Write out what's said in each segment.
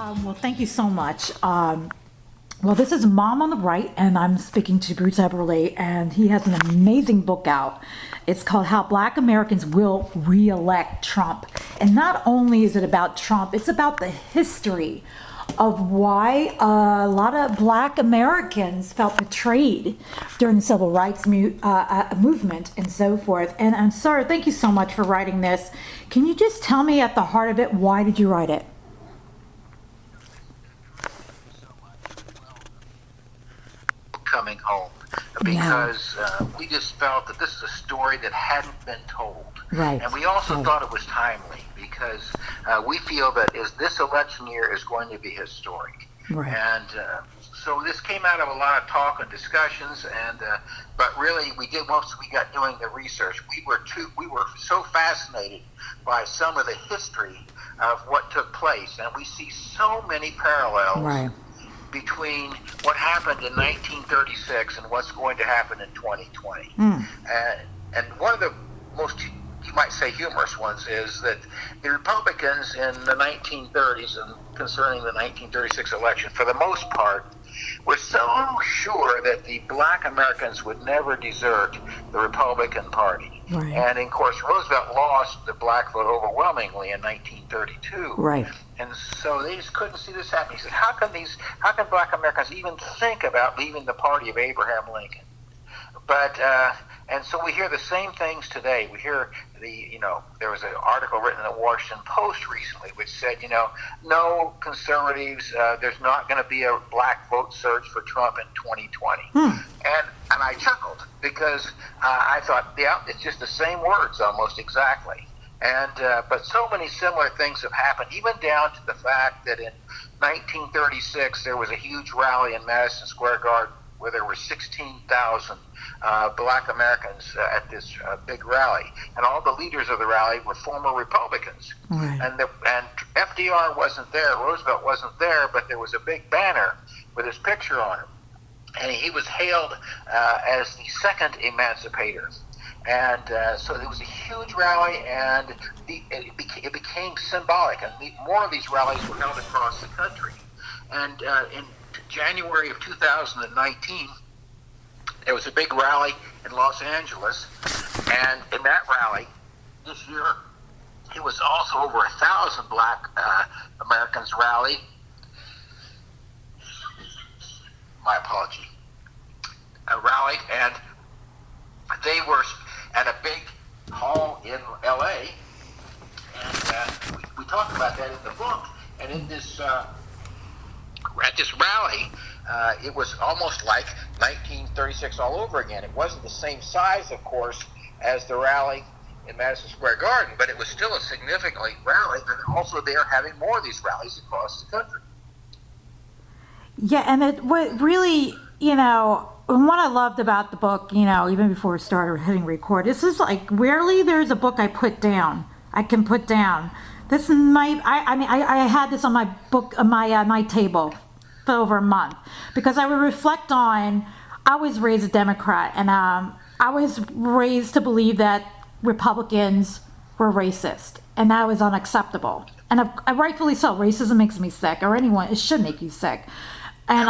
Well, thank you so much. Well, this is Mom on the Right, and I'm speaking to Bruce Eberle, and he has an amazing book out. It's called How Black Americans Will Re-elect Trump. And not only is it about Trump, it's about the history of why a lot of Black Americans felt betrayed during the Civil Rights movement and so forth. And sir, thank you so much for writing this. Can you just tell me at the heart of it, why did you write it? Coming home, because we just felt that this is a story that hadn't been told. Right. And we also thought it was timely because we feel that this election year is going to be historic. Right. And so this came out of a lot of talk and discussions, and but really once we got doing the research, we were so fascinated by some of the history of what took place, and we see so many parallels. Right. Between what happened in 1936 and what's going to happen in 2020. And one of the most, you might say, humorous ones is that the Republicans in the 1930s and concerning the 1936 election, for the most part, were so sure that the Black Americans would never desert the Republican Party. Right. And, of course, Roosevelt lost the Black vote overwhelmingly in 1932. Right. And so they just couldn't see this happening. He said, how can Black Americans even think about leaving the party of Abraham Lincoln? But, and so we hear the same things today. We hear there was an article written in the Washington Post recently which said, no conservatives, there's not going to be a black vote surge for Trump in 2020. And I chuckled because I thought, yeah, it's just the same words almost exactly. And but so many similar things have happened, even down to the fact that in 1936 there was a huge rally in Madison Square Garden where there were 16,000 Black Americans at this big rally, and all the leaders of the rally were former Republicans. Right. And FDR wasn't there, Roosevelt wasn't there, but there was a big banner with his picture on it, and he was hailed as the second emancipator. And so there was a huge rally, and it became symbolic, and more of these rallies were held across the country. And in January of 2019, there was a big rally in Los Angeles, and in that rally this year, it was also over 1,000 Black Americans rallied. My apology. Rallied, and they were at a big hall in L.A., and we talk about that in the book. And in this at this rally, it was almost like 1936 all over again. It wasn't the same size, of course, as the rally in Madison Square Garden, but it was still a significant rally, and also they are having more of these rallies across the country. Yeah, and what really, and what I loved about the book, even before we started hitting record, this is like rarely there's a book I can put down. This might, I had this on my book, on my night table for over a month, because I would reflect on, I was raised a Democrat, and I was raised to believe that Republicans were racist, and that was unacceptable. And I rightfully so. Racism makes me sick, or anyone, it should make you sick. And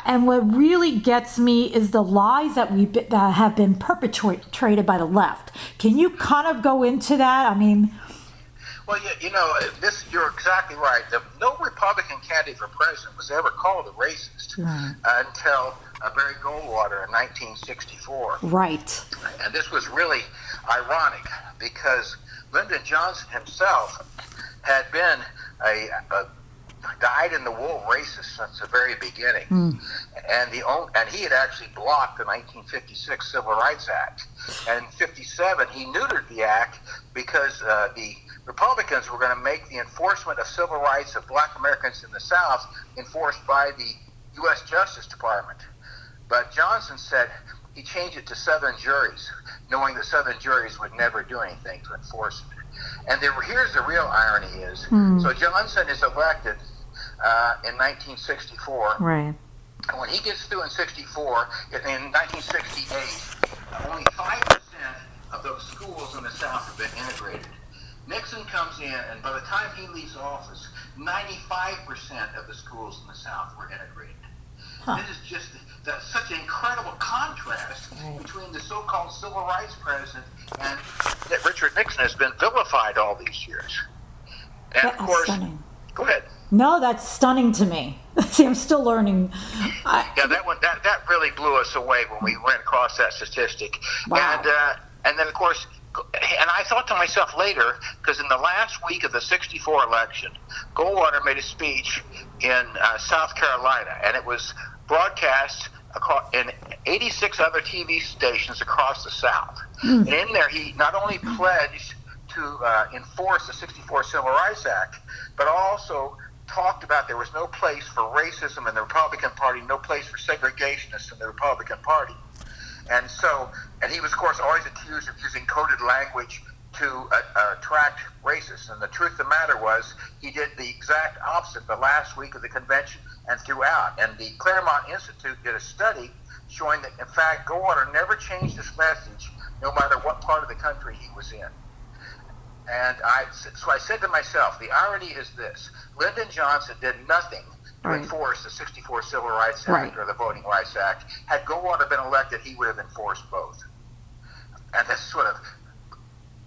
and what really gets me is the lies that have been perpetrated by the left. Can you kind of go into that? Well, you're exactly right. No Republican candidate for president was ever called a racist until Barry Goldwater in 1964. Right. And this was really ironic because Lyndon Johnson himself had been a dyed-in-the-wool racist since the very beginning, and he had actually blocked the 1956 Civil Rights Act. And in '57, he neutered the act because the Republicans were going to make the enforcement of civil rights of Black Americans in the South enforced by the U.S. Justice Department. But Johnson said he changed it to Southern juries, knowing that Southern juries would never do anything to enforce it. And here's the real irony is, so Johnson is elected in 1964. Right. And when he gets through in 64, in 1968, only 5% of those schools in the South have been integrated. Nixon comes in, and by the time he leaves office, 95% of the schools in the South were integrated. Huh. This is just such an incredible contrast between the so-called civil rights president and that Richard Nixon has been vilified all these years. And That's of course, stunning. Go ahead. No, that's stunning to me. See, I'm still learning. Yeah, that really blew us away when we went across that statistic. Wow. And then of course, and I thought to myself later, because in the last week of the '64 election, Goldwater made a speech in South Carolina, and it was broadcast in 86 other TV stations across the South. And in there, he not only pledged to enforce the '64 Civil Rights Act, but also talked about there was no place for racism in the Republican Party, no place for segregationists in the Republican Party. And he was, of course, always accused of using coded language to attract racists. And the truth of the matter was, he did the exact opposite the last week of the convention and throughout. And the Claremont Institute did a study showing that, in fact, Goldwater never changed his message, no matter what part of the country he was in. And so I said to myself, the irony is this: Lyndon Johnson did nothing to enforce the '64 Civil Rights Act or the Voting Rights Act. Had Goldwater been elected, he would have enforced both. And that's sort of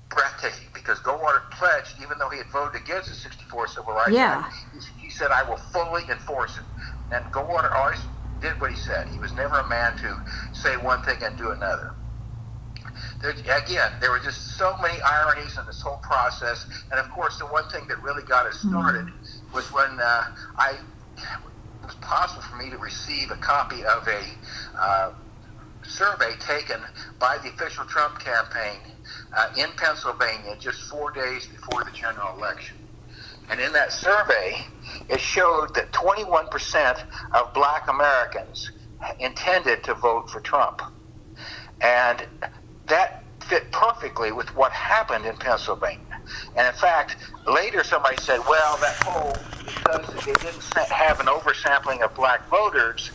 breathtaking, because Goldwater pledged, even though he had voted against the '64 Civil Rights Act, he said, I will fully enforce it. And Goldwater always did what he said. He was never a man to say one thing and do another. Again, there were just so many ironies in this whole process. And of course, the one thing that really got us started was when it was possible for me to receive a copy of a survey taken by the official Trump campaign in Pennsylvania just 4 days before the general election. And in that survey, it showed that 21% of black Americans intended to vote for Trump. And that fit perfectly with what happened in Pennsylvania. And in fact, later somebody said, well, that poll, because they didn't have an oversampling of black voters,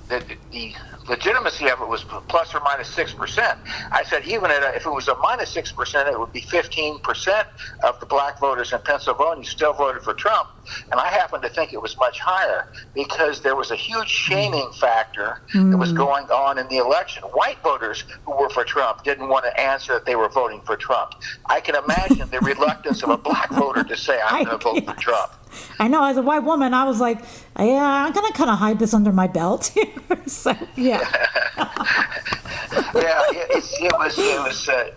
the legitimacy of it was plus or minus 6%. I said, even if it was a minus 6%, it would be 15% of the black voters in Pennsylvania still voted for Trump. And I happen to think it was much higher, because there was a huge shaming factor that was going on in the election. White voters who were for Trump didn't want to answer that they were voting for Trump. I can imagine the reluctance of a black voter to say, I'm going to vote for Trump. I know, as a white woman, I was like, yeah, I'm going to kind of hide this under my belt. So, yeah. Yeah,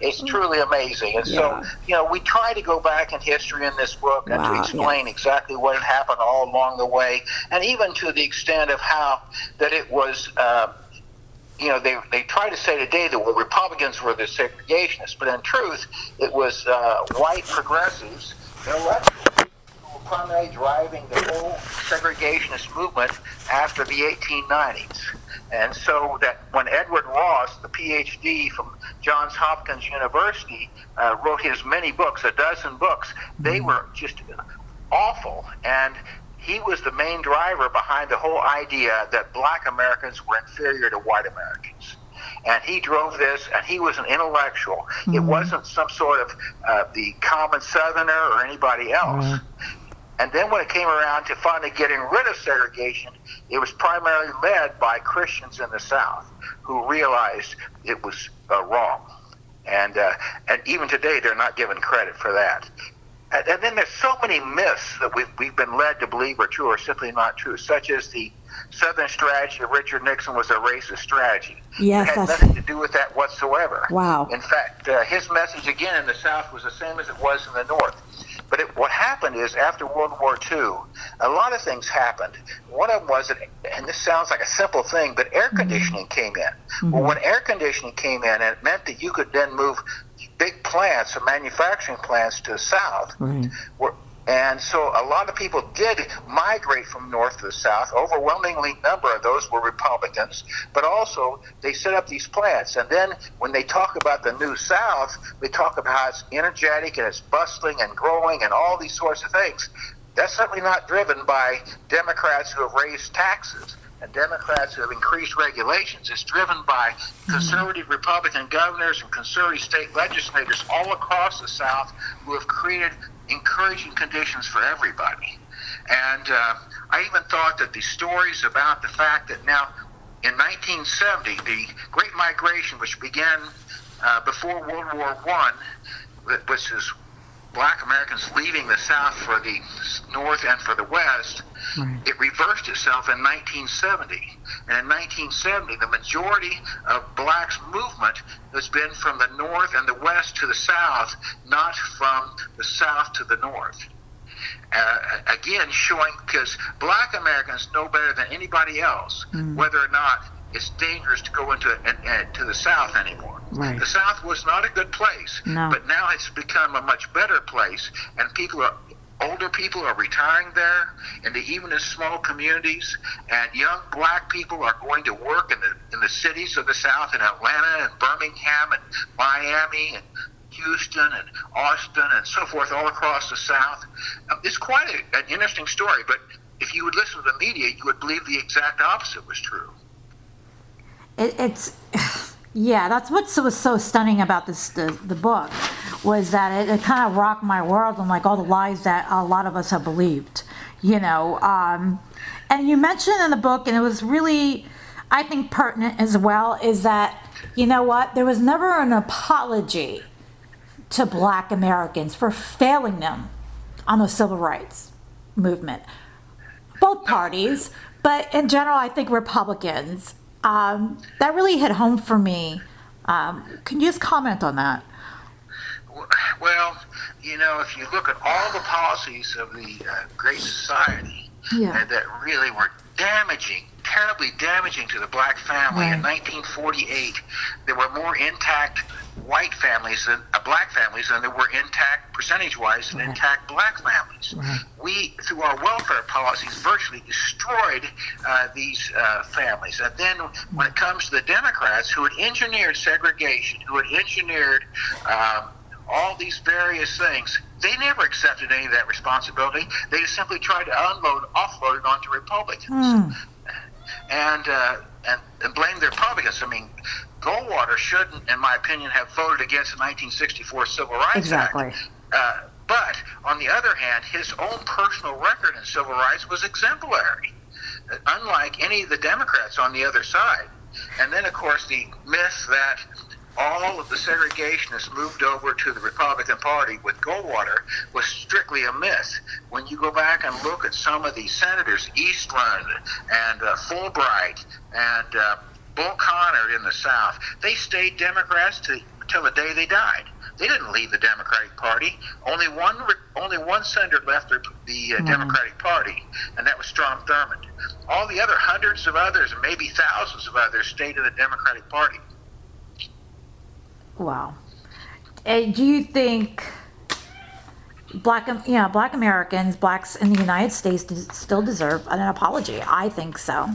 it's truly amazing. And so, we try to go back in history in this book and to explain exactly what had happened all along the way, and even to the extent of how that it was, they try to say today that Republicans were the segregationists, but in truth, it was white progressives, primarily driving the whole segregationist movement after the 1890s. And so that when Edward Ross, the PhD from Johns Hopkins University, wrote his many books, a dozen books, they were just awful. And he was the main driver behind the whole idea that black Americans were inferior to white Americans. And he drove this, and he was an intellectual. It wasn't some sort of the common Southerner or anybody else. And then when it came around to finally getting rid of segregation, it was primarily led by Christians in the South who realized it was wrong. And even today, they're not given credit for that. And then there's so many myths that we've been led to believe are true or simply not true, such as the Southern strategy of Richard Nixon was a racist strategy. Yes, it had nothing to do with that whatsoever. Wow. In fact, his message again in the South was the same as it was in the North. But what happened is, after World War II, a lot of things happened. One of them was, and this sounds like a simple thing, but air conditioning came in. Well, when air conditioning came in, it meant that you could then move big plants or manufacturing plants to the South. And so a lot of people did migrate from north to the south. Overwhelmingly number of those were Republicans, but also they set up these plants. And then when they talk about the New South, they talk about how it's energetic and it's bustling and growing and all these sorts of things. That's certainly not driven by Democrats who have raised taxes and Democrats who have increased regulations. It's driven by conservative Republican governors and conservative state legislators all across the South who have created encouraging conditions for everybody. And I even thought that the stories about the fact that now in 1970, the Great Migration, which began before World War I, which is Black Americans leaving the South for the North and for the West, right. It reversed itself in 1970. And in 1970, the majority of blacks' movement has been from the North and the West to the South, not from the South to the North. Again, showing, because Black Americans know better than anybody else whether or not it's dangerous to go into to the South anymore. Right. The South was not a good place, but now it's become a much better place, and older people are retiring there, and even in small communities, and young black people are going to work in the cities of the South, in Atlanta and Birmingham and Miami and Houston and Austin and so forth, all across the South. It's quite an interesting story, but if you would listen to the media, you would believe the exact opposite was true. That's what was so stunning about the book, was that it kind of rocked my world, and like all the lies that a lot of us have believed, and you mentioned in the book, and it was really, I think, pertinent as well, is that, you know what, there was never an apology to Black Americans for failing them on the civil rights movement. Both parties, but in general, I think Republicans. That really hit home for me. Can you just comment on that? Well, if you look at all the policies of the Great Society that really were terribly damaging to the black family. Right. In 1948, there were more intact white families than black families than there were intact, percentage-wise, than intact black families. Right. We, through our welfare policies, virtually destroyed these families. And then when it comes to the Democrats, who had engineered segregation, who had engineered all these various things, they never accepted any of that responsibility. They just simply tried to offload it onto Republicans. And blame the Republicans. I mean, Goldwater shouldn't, in my opinion, have voted against the 1964 Civil Rights Act. But, on the other hand, his own personal record in civil rights was exemplary, unlike any of the Democrats on the other side. And then, of course, the myth that all of the segregationists moved over to the Republican Party with Goldwater was strictly a myth. When you go back and look at some of the senators, Eastland and Fulbright and Bull Connor in the South, they stayed Democrats till the day they died. They didn't leave the Democratic Party. Only one senator left the Democratic Party, and that was Strom Thurmond. All the other hundreds of others, and maybe thousands of others, stayed in the Democratic Party. Wow. Do you think Black Americans, blacks in the United States still deserve an apology? I think so.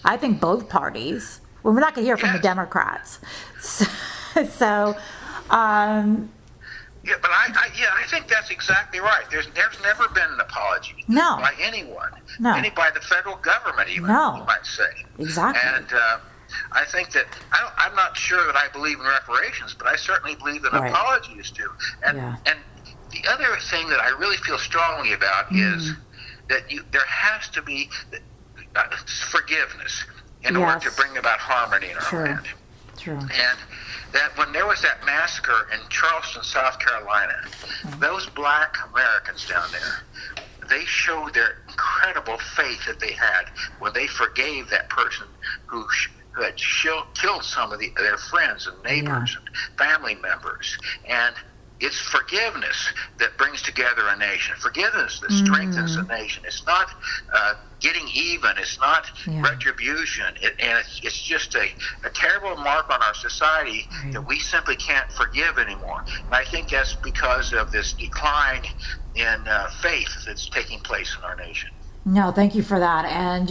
I think both parties. Well, we're not going to hear from the Democrats. So but I think that's exactly right. There's never been an apology by anyone, by the federal government even, you might say. Exactly. And I think that I'm not sure that I believe in reparations, but I certainly believe that an apology is due. And the other thing that I really feel strongly about is that there has to be forgiveness in order to bring about harmony in our land. True. And that when there was that massacre in Charleston, South Carolina, those Black Americans down there, they showed their incredible faith that they had when they forgave that person who had killed some of their friends and neighbors and family members. And it's forgiveness that brings together a nation. Forgiveness that strengthens a nation. It's not getting even. It's not retribution. It's just a terrible mark on our society that we simply can't forgive anymore. And I think that's because of this decline in faith that's taking place in our nation. No, thank you for that. And,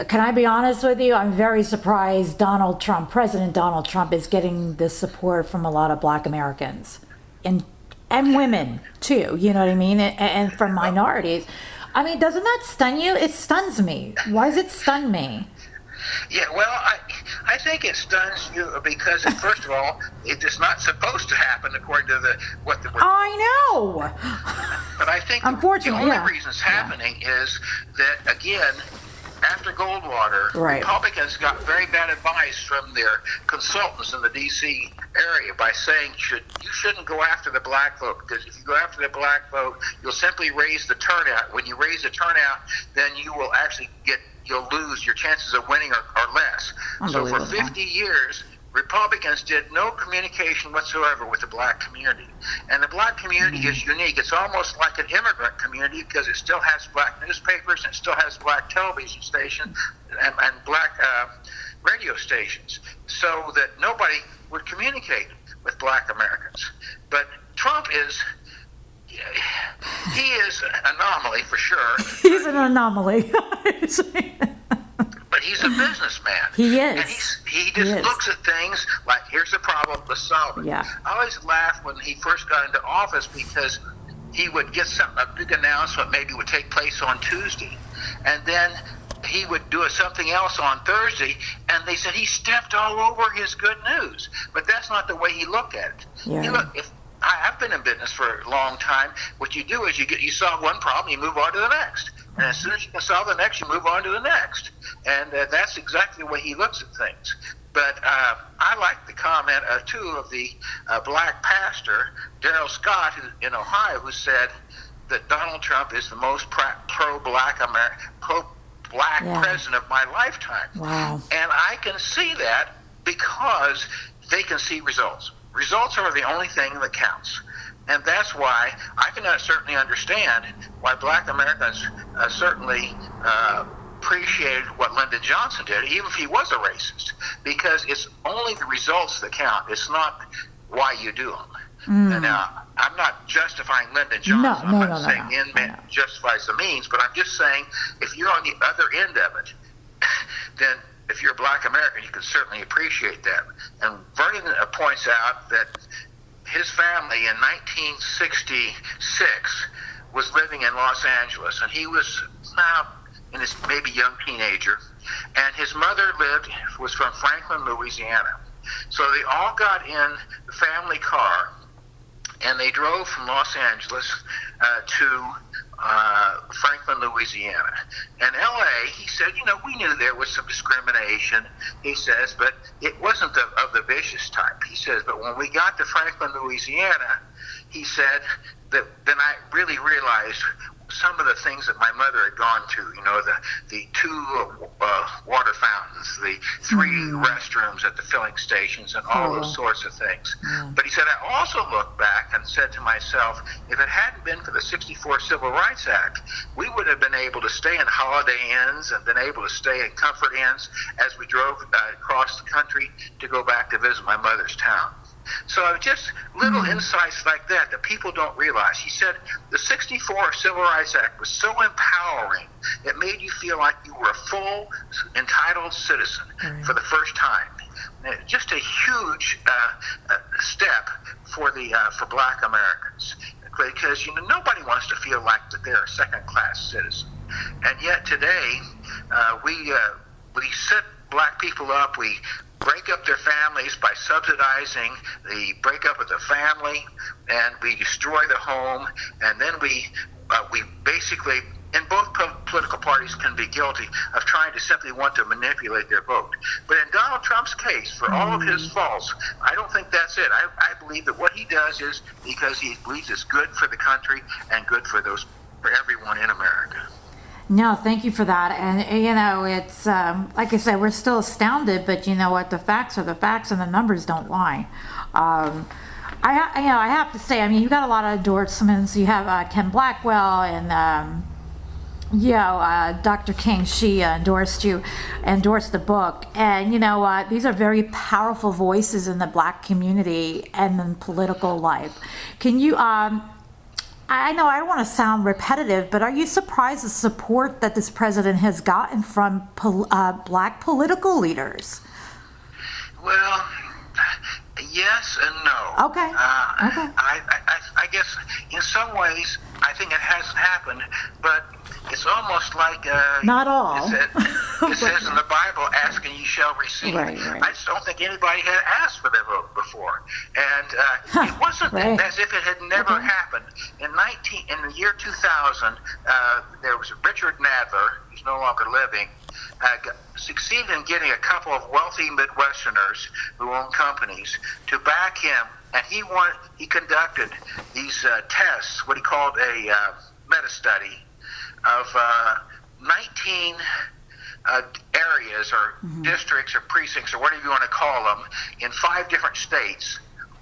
can I be honest with you? I'm very surprised President Donald Trump is getting this support from a lot of Black Americans and women too, you know what I mean? And from minorities. I mean, doesn't that stun you? It stuns me. Why does it stun me? Yeah, well, I think it stuns you because, first of all, it is not supposed to happen according to what the. I know. But I think Unfortunately, the only reason it's happening is that, again, after Goldwater, Republicans got very bad advice from their consultants in the D.C. area by saying you shouldn't go after the black vote, because if you go after the black vote, you'll simply raise the turnout. When you raise the turnout, then you'll lose. Your chances of winning are less. So for 50 years, Republicans did no communication whatsoever with the black community. And the black community is unique. It's almost like an immigrant community because it still has black newspapers and it still has black television stations and black radio stations, so that nobody would communicate with black Americans. But Trump he is an anomaly for sure. He's an anomaly. But he's a businessman. He is. And he just looks at things like, here's the problem, let's solve it. Yeah. I always laughed when he first got into office because he would get a big announcement maybe would take place on Tuesday, and then he would do something else on Thursday, and they said he stepped all over his good news. But that's not the way he looked at it. Yeah. I've been in business for a long time. What you do is you solve one problem, you move on to the next. And as soon as you can solve the next, you move on to the next. And that's exactly the way he looks at things. But I like the comment, too, of the black pastor, Darrell Scott, in Ohio, who said that Donald Trump is the most pro-black president of my lifetime. Wow. And I can see that because they can see results. Results are the only thing that counts. And that's why I can certainly understand why black Americans certainly appreciated what Lyndon Johnson did, even if he was a racist, because it's only the results that count. It's not why you do them. And now, I'm not justifying Lyndon Johnson. I'm not saying the end justifies the means, but I'm just saying if you're on the other end of it, then if you're a black American, you can certainly appreciate that. And Vernon points out that his family in 1966 was living in Los Angeles, and he was in his maybe young teenager, and his mother was from Franklin, Louisiana. So they all got in the family car, and they drove from Los Angeles to Franklin, Louisiana. And L.A., he said, we knew there was some discrimination, he says, but it wasn't of the vicious type. He says, but when we got to Franklin, Louisiana, he said that then I really realized some of the things that my mother had gone to, the two water fountains, the three restrooms at the filling stations, and all those sorts of things. But he said, I also looked back and said to myself, if it hadn't been for the 64 Civil Rights Act, we would have been able to stay in Holiday Inns and been able to stay in Comfort Inns as we drove across the country to go back to visit my mother's town. So just little insights like that people don't realize. He said the 64 Civil Rights Act was so empowering, it made you feel like you were a full, entitled citizen for the first time. Just a huge step for black Americans, because nobody wants to feel like that they're a second-class citizen. And yet today we set black people up. We break up their families by subsidizing the breakup of the family, and we destroy the home, and then we basically, and both political parties can be guilty of trying to simply want to manipulate their vote. But in Donald Trump's case, for all of his faults, I don't think that's it. I believe that what he does is because he believes it's good for the country and good for everyone in America. No, thank you for that. And it's like I said, we're still astounded, but you know what? The facts are the facts, and the numbers don't lie. I have to say, you got a lot of endorsements. You have Ken Blackwell and Dr. King. She endorsed the book, and these are very powerful voices in the black community and in political life. Can you? I know I don't want to sound repetitive, but are you surprised the support that this president has gotten from black political leaders? Well, yes and no. Okay. I guess in some ways I think it has happened, but it's almost like not all. It says in the Bible, ask and ye shall receive. Right. I just don't think anybody had asked for their vote before. And it wasn't as if it had never happened. In the year 2000, there was Richard Nadler, who's no longer living, succeeded in getting a couple of wealthy Midwesterners who own companies to back him, and he conducted these tests, what he called a meta-study of 19 areas or districts or precincts or whatever you want to call them in 5 different states.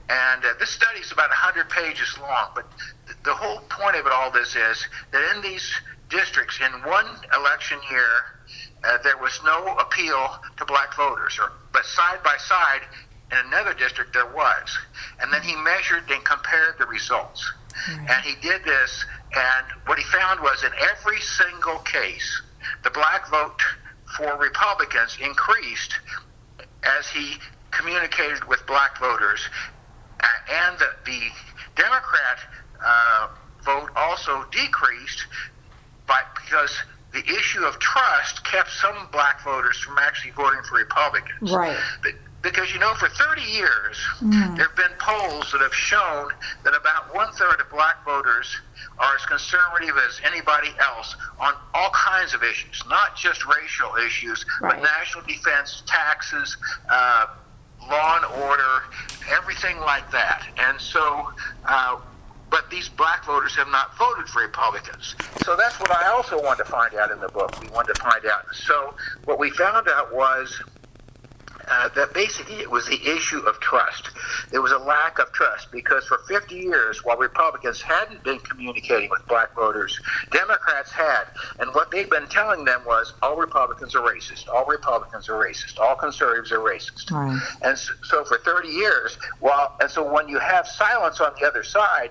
And this study is about 100 pages long, but the whole point of it all this is that in these districts in one election year, there was no appeal to black voters, but side by side in another district there was. And then he measured and compared the results. And he did this, and what he found was in every single case, the black vote for Republicans increased as he communicated with black voters, and the Democrat vote also decreased because the issue of trust kept some black voters from actually voting for Republicans. Right. Because, for 30 years, there have been polls that have shown that about 1/3 of black voters are as conservative as anybody else on all kinds of issues, not just racial issues, but national defense, taxes, law and order, everything like that. And so, but these black voters have not voted for Republicans. So that's what I also wanted to find out in the book. We wanted to find out. So what we found out was that basically it was the issue of trust. There was a lack of trust because for 50 years, while Republicans hadn't been communicating with black voters, Democrats had. And what they'd been telling them was, all Republicans are racist, all Republicans are racist, all conservatives are racist. Right. And so for 30 years, so when you have silence on the other side,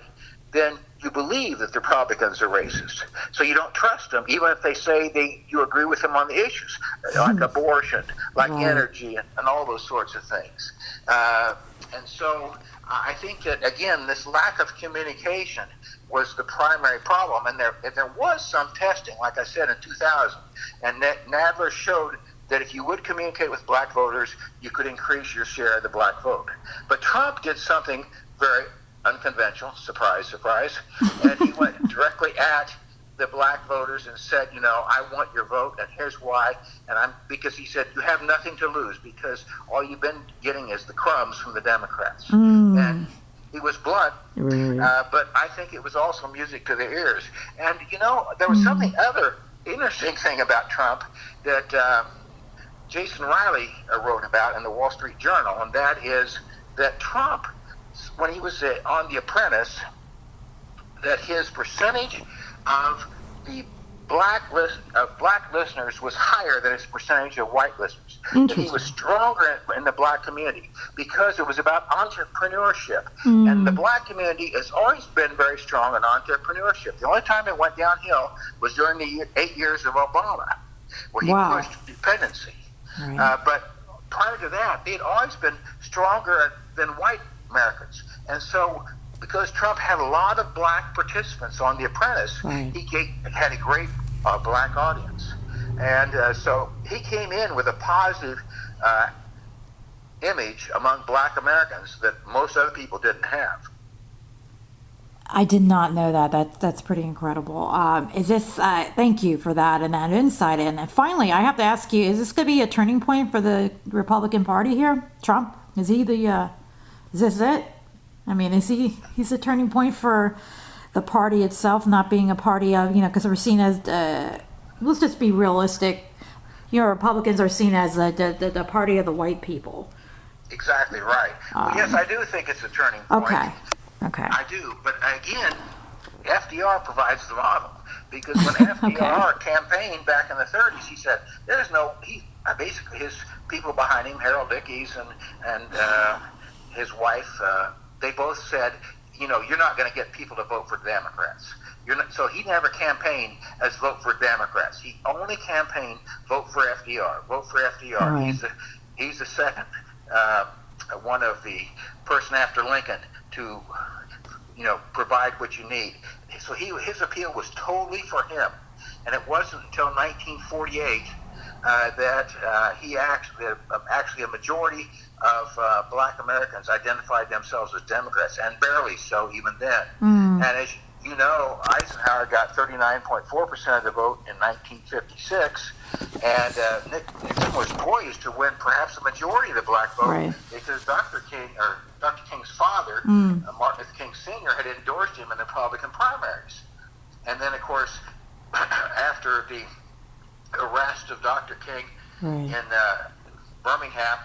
then you believe that the Republicans are racist. So you don't trust them, even if they say you agree with them on the issues, like abortion, like energy, and all those sorts of things. And so I think that, again, this lack of communication was the primary problem. And there was some testing, like I said, in 2000. And Nadler showed that if you would communicate with black voters, you could increase your share of the black vote. But Trump did something very unconventional, surprise, surprise, and he went directly at the black voters and said, I want your vote, and here's why. And because he said, you have nothing to lose because all you've been getting is the crumbs from the Democrats. And he was blunt, but I think it was also music to their ears. And there was something other interesting thing about Trump that Jason Riley wrote about in the Wall Street Journal, and that is that Trump, when he was on The Apprentice, that his percentage of the black listeners was higher than his percentage of white listeners. That he was stronger in the black community because it was about entrepreneurship. And the black community has always been very strong in entrepreneurship. The only time it went downhill was during the 8 years of Obama, where he pushed dependency. But prior to that, they had always been stronger than white Americans. And so because Trump had a lot of black participants on The Apprentice, he had a great black audience. And so he came in with a positive image among black Americans that most other people didn't have. I did not know that. That's pretty incredible. Is this? Thank you for that and that insight. And finally, I have to ask you: is this going to be a turning point for the Republican Party here? Trump, is he the? Is this it? I mean, he's a turning point for the party itself, not being a party of because we're seen as let's just be realistic. Republicans are seen as the party of the white people. Exactly right. Well, yes, I do think it's a turning point. Okay. I do, but again, FDR provides the model because when FDR campaigned back in the 30s, he said basically his people behind him, Harold Ickes and his wife, they both said, you're not going to get people to vote for Democrats. So he never campaigned as vote for Democrats. He only campaigned vote for FDR. Vote for FDR. Right. He's the second one of the person after Lincoln to provide what you need. So his appeal was totally for him. And it wasn't until 1948 that he actually a majority of black Americans identified themselves as Democrats, and barely so even then. And as you know, Eisenhower got 39.4% of the vote in 1956, and Nixon was poised to win perhaps the majority of the black vote, right, because Dr. King's father, Martin Luther King Sr., had endorsed him in the Republican primaries. And then, of course, after the arrest of Dr. King in Birmingham,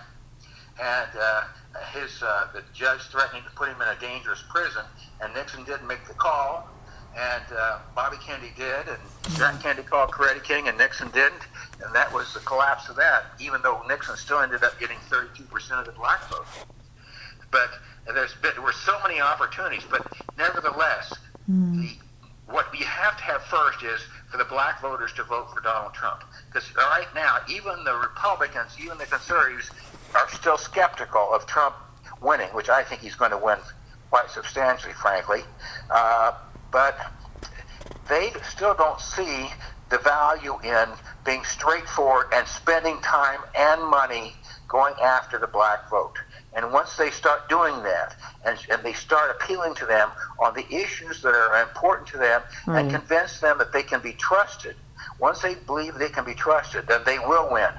and the judge threatening to put him in a dangerous prison, and Nixon didn't make the call, and Bobby Kennedy did, and John Kennedy called Coretta King, and Nixon didn't, and that was the collapse of that, even though Nixon still ended up getting 32% of the black vote. But there were so many opportunities, but nevertheless, what we have to have first is for the black voters to vote for Donald Trump. Because right now, even the Republicans, even the conservatives, are still skeptical of Trump winning, which I think he's going to win quite substantially, frankly. But they still don't see the value in being straightforward and spending time and money going after the black vote. And once they start doing that, and they start appealing to them on the issues that are important to them, and convince them that they can be trusted, once they believe they can be trusted, then they will win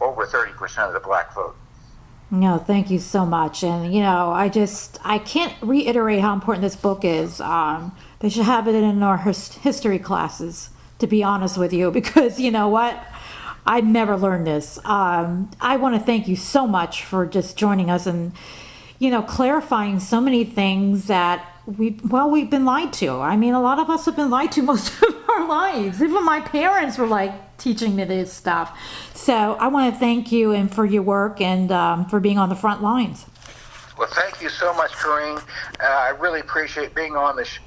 over 30% of the black vote. No, thank you so much. And, I can't reiterate how important this book is. They should have it in our history classes, to be honest with you, because you know what? I never learned this. I want to thank you so much for just joining us and, clarifying so many things that we've been lied to. I mean, a lot of us have been lied to most of our lives. Even my parents were teaching me this stuff. So I want to thank you and for your work and for being on the front lines. Well, thank you so much, Corine. I really appreciate being on this.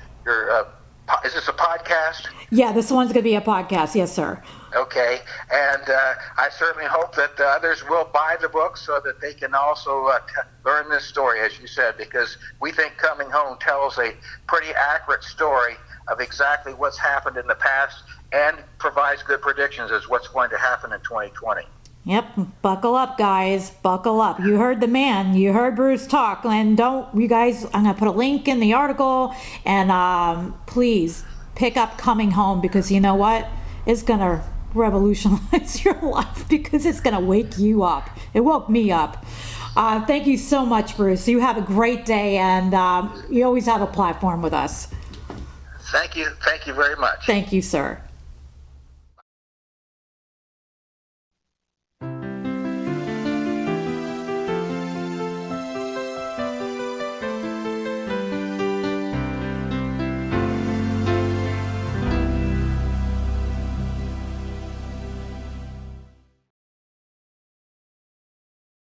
Is this a podcast? Yeah, this one's going to be a podcast. Yes, sir. Okay, and I certainly hope that others will buy the book so that they can also learn this story, as you said, because we think Coming Home tells a pretty accurate story of exactly what's happened in the past and provides good predictions as what's going to happen in 2020. Yep, buckle up, guys. Buckle up. You heard the man. You heard Bruce talk. And you guys, I'm going to put a link in the article. And please pick up Coming Home, because you know what? It's going to revolutionize your life, because it's going to wake you up. It woke me up. Thank you so much, Bruce. You have a great day, and you always have a platform with us. Thank you. Thank you very much. Thank you, sir.